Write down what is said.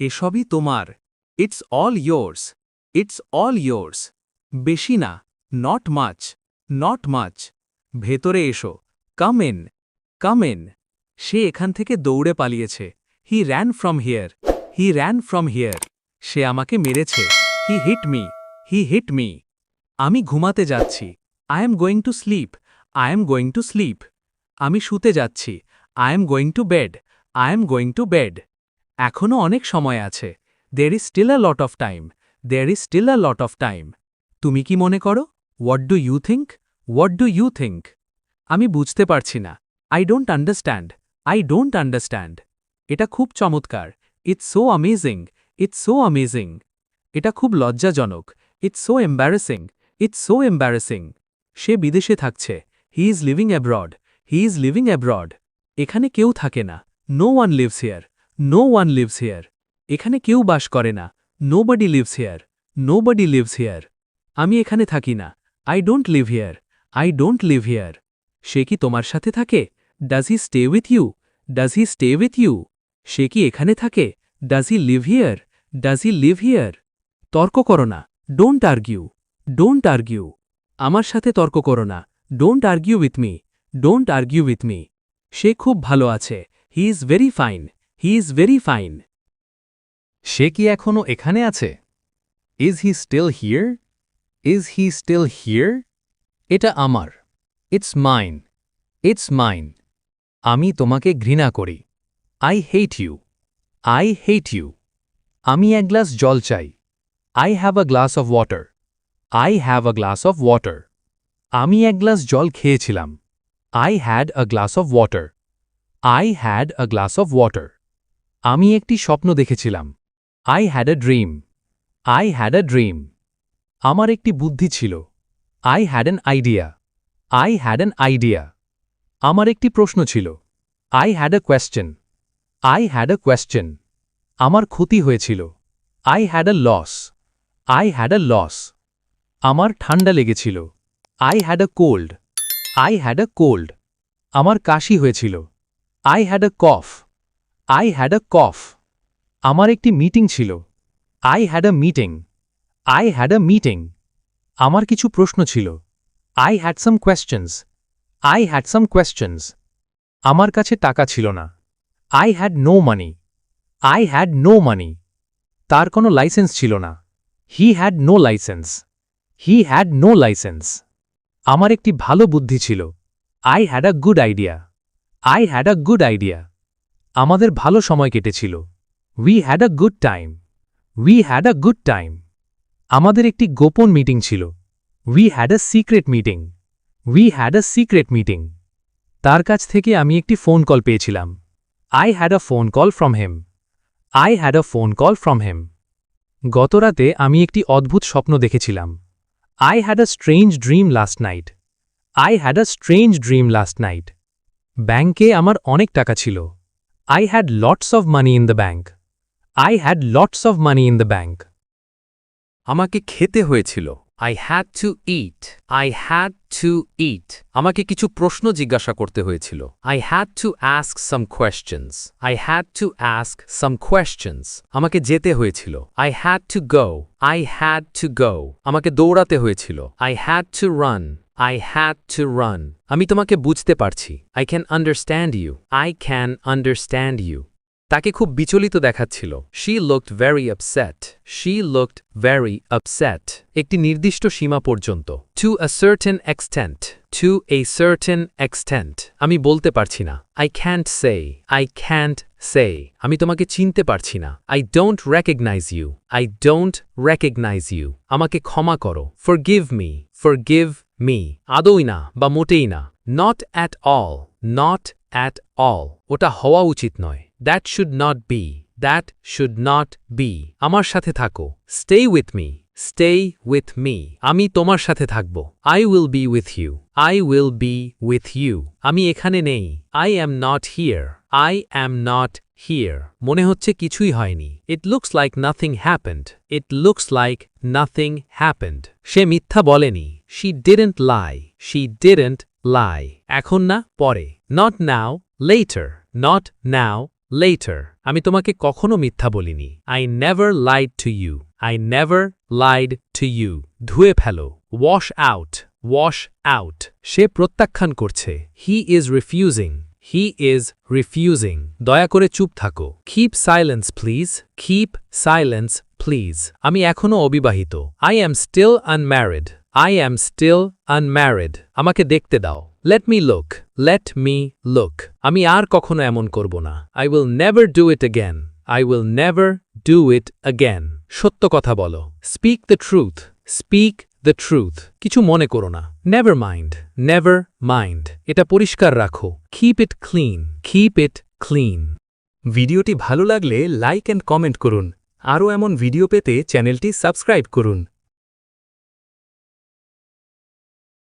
এসবই তোমার। It's all yours. It's all yours. বেশি না, নট মাচ, নট মাচ। ভেতরে এসো, কাম ইন, কাম ইন। সে এখান থেকে দৌড়ে পালিয়েছে। He ran from here, he ran from here. সে আমাকে মেরেছে। He hit me, he hit me. আমি ঘুমাতে যাচ্ছি। I am going to sleep, I am going to sleep. আমি শুতে যাচ্ছি। I am going to bed, I am going to bed. এখনও অনেক সময় আছে। There is still a lot of time, there is still a lot of time. তুমি কি মনে করো? What do you think? What do you think? আমি বুঝতে পারছি না। I don't understand, I don't understand. এটা খুব চমৎকার। It's so amazing, it's so amazing. এটা খুব লজ্জাজনক। It's so embarrassing, it's so embarrassing. সে বিদেশে থাকছে। He is living abroad, he is living abroad. এখানে কেউ থাকে না। No one lives here, no one lives here. এখানে কেউ বাস করে না। Nobody lives here, nobody lives here. আমি এখানে থাকি না। I don't live here, I don't live here. সে কি তোমার সাথে থাকে? Does he stay with you? Does he stay with you? সে কি এখানে থাকে? Does he live here? Does he live here? তর্ক করো না। Don't argue, don't argue. আমার সাথে তর্ক করো না। Don't argue with me, don't argue with me. সে খুব ভালো আছে। He is very fine, he is very fine. সে কি এখনও এখানে আছে? Is he still here? Is he still here? এটা আমার। It's mine, it's mine. আমি তোমাকে ঘৃণা করি। I hate you, I hate you. আমি এক গ্লাস জল চাই। I have a glass of water, I have a glass of water. আমি এক গ্লাস জল খেয়েছিলাম। I had a glass of water, I had a glass of water. আমি একটি স্বপ্ন দেখেছিলাম। I had a dream, I had a dream. আমার একটি বুদ্ধি ছিল। I had an idea, I had an idea. আমার একটি প্রশ্ন ছিল। I had a question, I had a question. আমার ক্ষতি হয়েছিল। I had a loss, I had a loss. আমার ঠান্ডা লেগেছিল। I had a cold, I had a cold. আমার কাশি হয়েছিল। I had a cough, I had a cough. আমার একটি মিটিং ছিল। I had a meeting, I had a meeting. আমার কিছু প্রশ্ন ছিল। I had some questions, I had some questions. আমার কাছে টাকা ছিল না। I had no money, I had no money. তার কোনো লাইসেন্স ছিল না। He had no licence, he had no licence. আমার একটি ভালো বুদ্ধি ছিল। I had a good idea, I had a good idea. আমাদের ভালো সময় কেটেছিল। We had a good time, we had a good time. আমাদের একটি গোপন মিটিং ছিল। We had a secret meeting, we had a secret meeting. তার কাছ থেকে আমি একটি ফোন কল পেয়েছিলাম। I had a phone call from him, I had a phone call from him. গতরাতে আমি একটি অদ্ভুত স্বপ্ন দেখেছিলাম। I had a strange dream last night, I had a strange dream last night. ব্যাংকে আমার অনেক টাকা ছিল। I had lots of money in the bank, I had lots of money in the bank. আমাকে খেতে হয়েছিল। I had to eat, I had to eat. আমাকে কিছু প্রশ্ন জিজ্ঞাসা করতে হয়েছিল। I had to ask some questions, I had to ask some questions. আমাকে যেতে হয়েছিল। I had to go, I had to go. আমাকে দৌড়াতে হয়েছিল। I had to run, I had to run. আমি তোমাকে বুঝতে পারছি। I can understand you, I can understand you. তাকে খুব বিচলিত দেখাচ্ছিল। She looked very upset, she looked very upset. একটি নির্দিষ্ট সীমা পর্যন্ত। To a certain extent, to a certain extent. আমি বলতে পারছি না। I can't say, I can't say. আমি তোমাকে চিনতে পারছি না। I don't recognise you, I don't recognise you. আমাকে ক্ষমা করো। Forgive me, forgive me. আদৌই না বা মোটেই না। Not at all, not at all. ওটা হওয়া উচিত নয়। That should not be, that should not be. আমার সাথে থাকো। Stay with me, stay with me. আমি তোমার সাথে থাকব। I will be with you, I will be with you. আমি এখানে নেই। I am not here, I am not here. মনে হচ্ছে কিছুই হয়নি। It looks like nothing happened, it looks like nothing happened. সে মিথ্যা বলেনি। She didn't lie, she didn't lie. এখন না, পরে। Not now, later, not now, later. আমি তোমাকে কখনো মিথ্যা বলিনি। I never lied to you. I never lied to you. ধুয়ে ফেলো। Wash out. Wash out. সে প্রত্যাখ্যান করছে। He is refusing. He is refusing. দয়া করে চুপ থাকো। Keep silence, please. Keep silence, please. আমি এখনো অবিবাহিত। I am still unmarried. I am still unmarried. আমাকে দেখতে দাও। Let me look. Let me look. আমি আর কখনো এমন করব না। I will never do it again. I will never do it again. সত্য কথা বলো। Speak the truth. Speak the truth. কিছু মনে করো না। Never mind. Never mind. এটা পরিষ্কার রাখো। Keep it clean. Keep it clean. ভিডিওটি ভালো লাগলে লাইক এন্ড কমেন্ট করুন। আরও এমন ভিডিও পেতে চ্যানেলটি সাবস্ক্রাইব করুন।